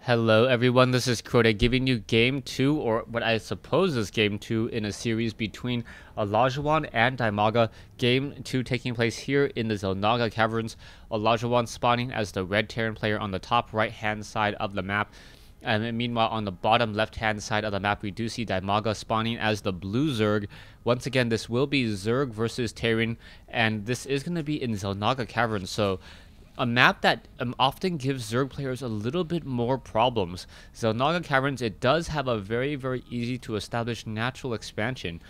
Hello everyone, this is Crota giving you game 2, or what I suppose is game 2 in a series between Olajuson and DIMAGA. Game 2 taking place here in the Xel'Naga Caverns. Olajuson spawning as the red Terran player on the top right hand side of the map. And meanwhile, on the bottom left-hand side of the map, we do see DIMAGA spawning as the blue Zerg. Once again, this will be Zerg versus Terran, and this is going to be in Xel'Naga Caverns, so a map that often gives Zerg players a little bit more problems. Xel'Naga Caverns, it does have a very, very easy to establish natural expansion.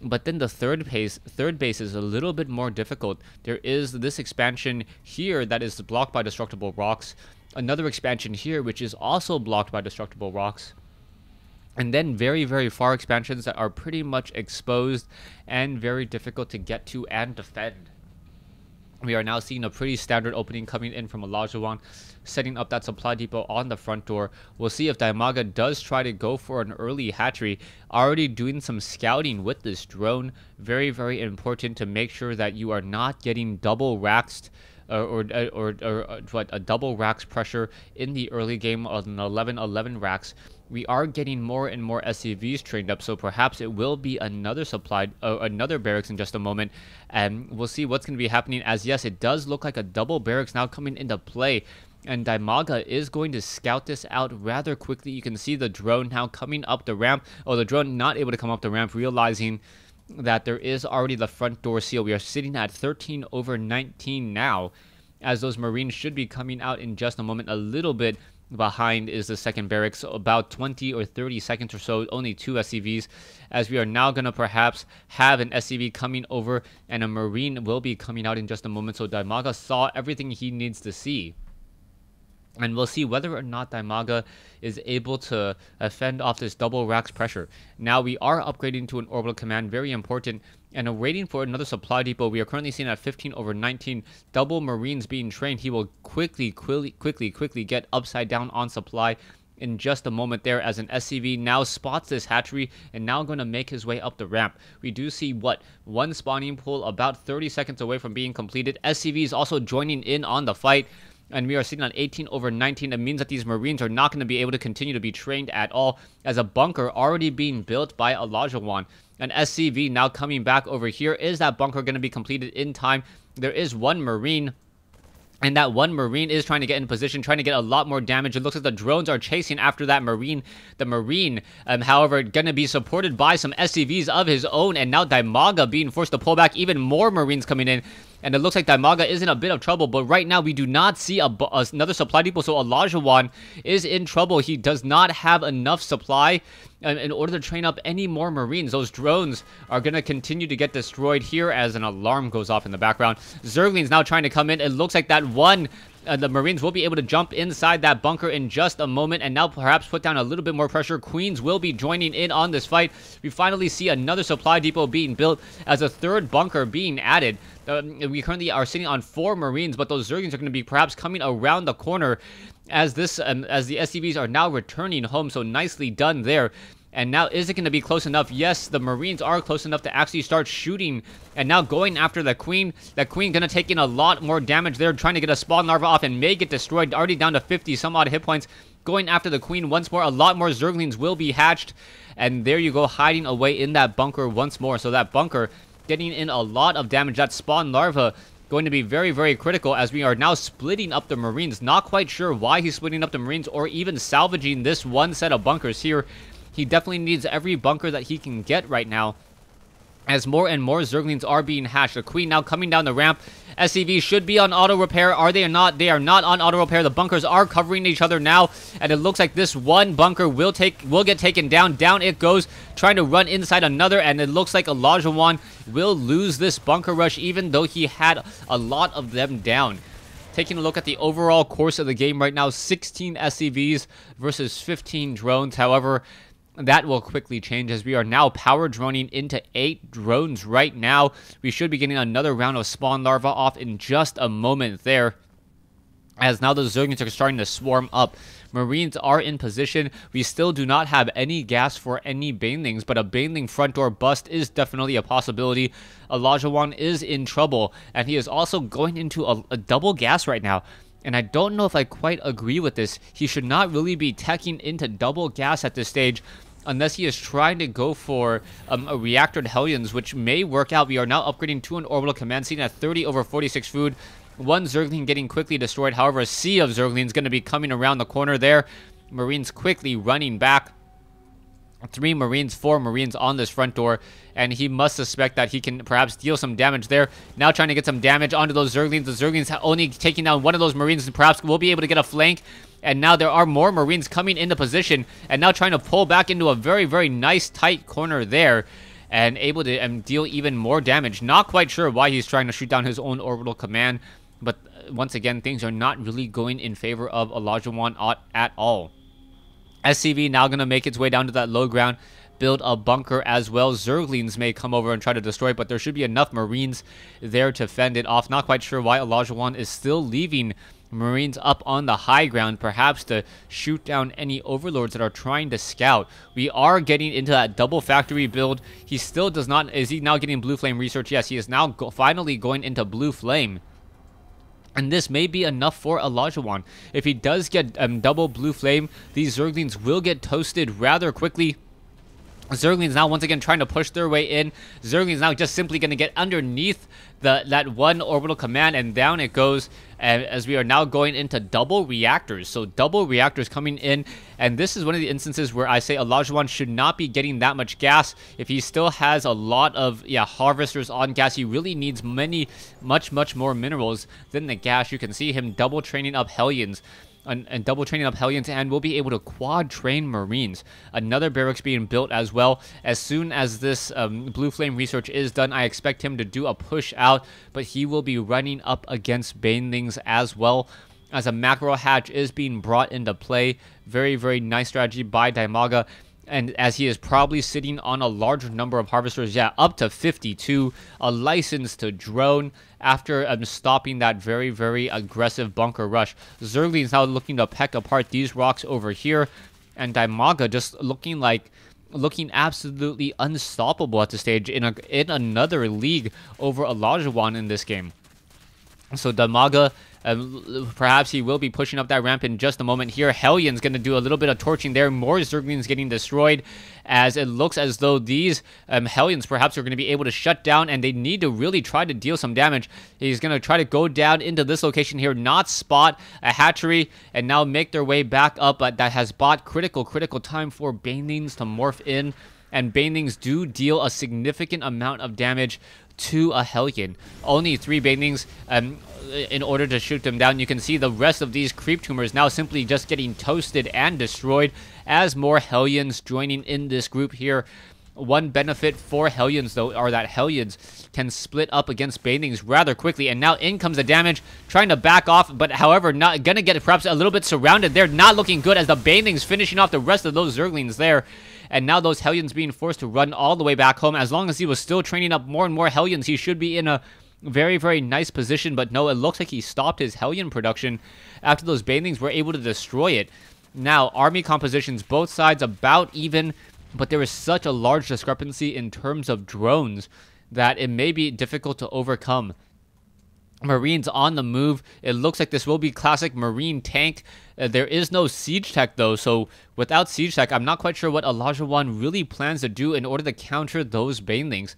But then the third base is a little bit more difficult. There is this expansion here that is blocked by destructible rocks. Another expansion here which is also blocked by destructible rocks. And then very, very far expansions that are pretty much exposed and very difficult to get to and defend. We are now seeing a pretty standard opening coming in from Olajuson, setting up that supply depot on the front door. We'll see if DIMAGA does try to go for an early hatchery. Already doing some scouting with this drone. Very, very important to make sure that you are not getting double raxed or a double rax pressure in the early game of an 11-11 rax. We are getting more and more SCVs trained up, so perhaps it will be another another barracks in just a moment, and we'll see what's going to be happening. As yes, it does look like a double barracks now coming into play, and DIMAGA is going to scout this out rather quickly. You can see the drone now coming up the ramp. Oh, the drone not able to come up the ramp, realizing that there is already the front door seal. We are sitting at 13/19 now, as those Marines should be coming out in just a moment. A little bit behind is the second barracks, so about 20 or 30 seconds or so, only 2 SCVs, as we are now going to perhaps have an SCV coming over, and a Marine will be coming out in just a moment. So DIMAGA saw everything he needs to see. And we'll see whether or not DIMAGA is able to fend off this double rax pressure. Now we are upgrading to an orbital command, very important, and are waiting for another supply depot. We are currently seeing at 15/19, double Marines being trained. He will quickly get upside down on supply in just a moment there, as an SCV now spots this hatchery and now going to make his way up the ramp. We do see one spawning pool about 30 seconds away from being completed. SCV is also joining in on the fight. And we are sitting on 18/19. It means that these Marines are not going to be able to continue to be trained at all, as a bunker already being built by Olajuson. An SCV now coming back over here. Is that bunker going to be completed in time? There is one Marine, and that one Marine is trying to get in position, trying to get a lot more damage. It looks like the drones are chasing after that Marine. The Marine, however, going to be supported by some SCVs of his own, and now DIMAGA being forced to pull back. Even more Marines coming in. And it looks like DIMAGA is in a bit of trouble, but right now we do not see another supply depot, so Olajuson is in trouble. He does not have enough supply in order to train up any more Marines. Those drones are going to continue to get destroyed here as an alarm goes off in the background. Zergling's now trying to come in. It looks like that one... the Marines will be able to jump inside that bunker in just a moment, and now perhaps put down a little bit more pressure. Queens will be joining in on this fight. We finally see another supply depot being built, as a third bunker being added. We currently are sitting on 4 Marines, but those Zerglings are going to be perhaps coming around the corner as the SCVs are now returning home. So nicely done there. And now, is it going to be close enough? Yes, the Marines are close enough to actually start shooting. And now going after the Queen. That Queen going to take in a lot more damage there, trying to get a spawn larva off and may get destroyed. Already down to 50 some odd hit points. Going after the Queen once more. A lot more Zerglings will be hatched. And there you go, hiding away in that bunker once more. So that bunker getting in a lot of damage. That spawn larva going to be very, very critical, as we are now splitting up the Marines. Not quite sure why he's splitting up the Marines, or even salvaging this one set of bunkers here. He definitely needs every bunker that he can get right now, as more and more Zerglings are being hatched. The Queen now coming down the ramp. SCV should be on auto repair. Are they not? They are not on auto repair. The bunkers are covering each other now, and it looks like this one bunker will get taken down. Down it goes, trying to run inside another, and it looks like Olajuson will lose this bunker rush, even though he had a lot of them down. Taking a look at the overall course of the game right now, 16 SCVs versus 15 drones. However, that will quickly change, as we are now power droning into 8 drones right now. We should be getting another round of spawn larva off in just a moment there, as now the Zerglings are starting to swarm up. Marines are in position. We still do not have any gas for any banelings, but a baneling front door bust is definitely a possibility. Olajuson is in trouble, and he is also going into a double gas right now. And I don't know if I quite agree with this. He should not really be teching into double gas at this stage unless he is trying to go for a reactored Hellions, which may work out. We are now upgrading to an orbital command, sitting at 30 over 46 food. One Zergling getting quickly destroyed. However, a sea of Zerglings going to be coming around the corner there. Marines quickly running back. 3 Marines, 4 Marines on this front door, and he must suspect that he can perhaps deal some damage there. Now trying to get some damage onto those Zerglings. The Zerglings only taking down one of those Marines, and perhaps will be able to get a flank. And now there are more Marines coming into position, and now trying to pull back into a very, very nice tight corner there, and able to deal even more damage. Not quite sure why he's trying to shoot down his own orbital command, but once again, things are not really going in favor of Olajuson at all. SCV now going to make its way down to that low ground, build a bunker as well. Zerglings may come over and try to destroy it, but there should be enough Marines there to fend it off. Not quite sure why Olajuson is still leaving Marines up on the high ground, perhaps to shoot down any overlords that are trying to scout. We are getting into that double factory build. He still does not... Is he now getting blue flame research? Yes, he is now finally going into blue flame. And this may be enough for Olajuson. If he does get double blue flame, these Zerglings will get toasted rather quickly. Zerglings now once again trying to push their way in. Zerglings now just simply going to get underneath that one orbital command, and down it goes, as we are now going into double reactors. So double reactors coming in, and this is one of the instances where I say Olajuson should not be getting that much gas. If he still has a lot of harvesters on gas, he really needs much more minerals than the gas. You can see him double training up Hellions. And double training up Hellions, and we'll be able to quad train Marines. Another barracks being built as well. As soon as this blue flame research is done, I expect him to do a push out, but he will be running up against Banelings as well, as a macro hatch is being brought into play. Very, very nice strategy by DIMAGA. And as he is probably sitting on a larger number of harvesters, up to 52, a license to drone after stopping that very, very aggressive bunker rush. Zerglings is now looking to peck apart these rocks over here, and DIMAGA just looking absolutely unstoppable at this stage in another league over Olajuson in this game. So DIMAGA, perhaps he will be pushing up that ramp in just a moment here. Hellions going to do a little bit of torching there. More Zerglings getting destroyed, as it looks as though these Hellions perhaps are going to be able to shut down, and they need to really try to deal some damage. He's going to try to go down into this location here, not spot a hatchery, and now make their way back up. But that has bought critical time for Banelings to morph in, and Banelings do deal a significant amount of damage to a Hellion. Only 3 Banelings in order to shoot them down. You can see the rest of these creep tumors now simply just getting toasted and destroyed, as more Hellions joining in this group here. One benefit for Hellions, though, are that Hellions can split up against Banelings rather quickly. And now in comes the damage, trying to back off, but however, not gonna get perhaps a little bit surrounded. They're not looking good, as the Banelings finishing off the rest of those Zerglings there. And now those Hellions being forced to run all the way back home. As long as he was still training up more and more Hellions, he should be in a very, very nice position. But no, it looks like he stopped his Hellion production after those Banelings were able to destroy it. Now, army compositions, both sides about even, but there is such a large discrepancy in terms of drones that it may be difficult to overcome. Marines on the move. It looks like this will be classic Marine tank. There is no siege tech, though, so without siege tech, I'm not quite sure what Olajuson really plans to do in order to counter those Banelings.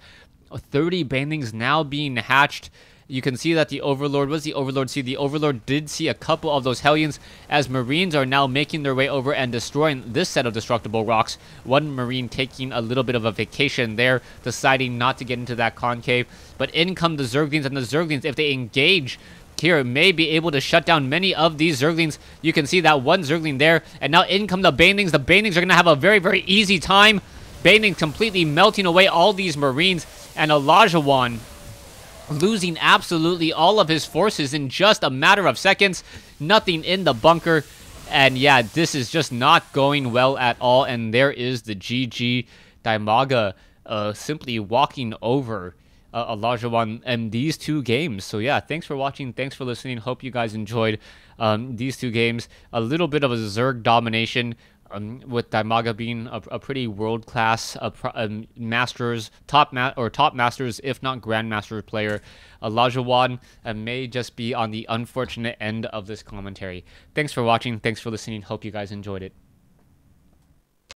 30 Banelings now being hatched. You can see that the Overlord, what does the Overlord see? The Overlord did see a couple of those Hellions, as Marines are now making their way over and destroying this set of destructible rocks. One Marine taking a little bit of a vacation there, deciding not to get into that concave. But in come the Zerglings, and the Zerglings, if they engage here, may be able to shut down many of these Zerglings. You can see that one Zergling there, and now in come the Banelings. The Banelings are going to have a very, very easy time. Banelings completely melting away all these Marines, and Olajuson losing absolutely all of his forces in just a matter of seconds. Nothing in the bunker. And yeah, this is just not going well at all. And there is the GG. DIMAGA simply walking over Olajuson in these 2 games. So yeah, thanks for watching. Thanks for listening. Hope you guys enjoyed these 2 games. A little bit of a Zerg domination. with DIMAGA being a pretty world-class masters, top masters, if not grandmaster player. Olajuwon may just be on the unfortunate end of this commentary. Thanks for watching. Thanks for listening. Hope you guys enjoyed it.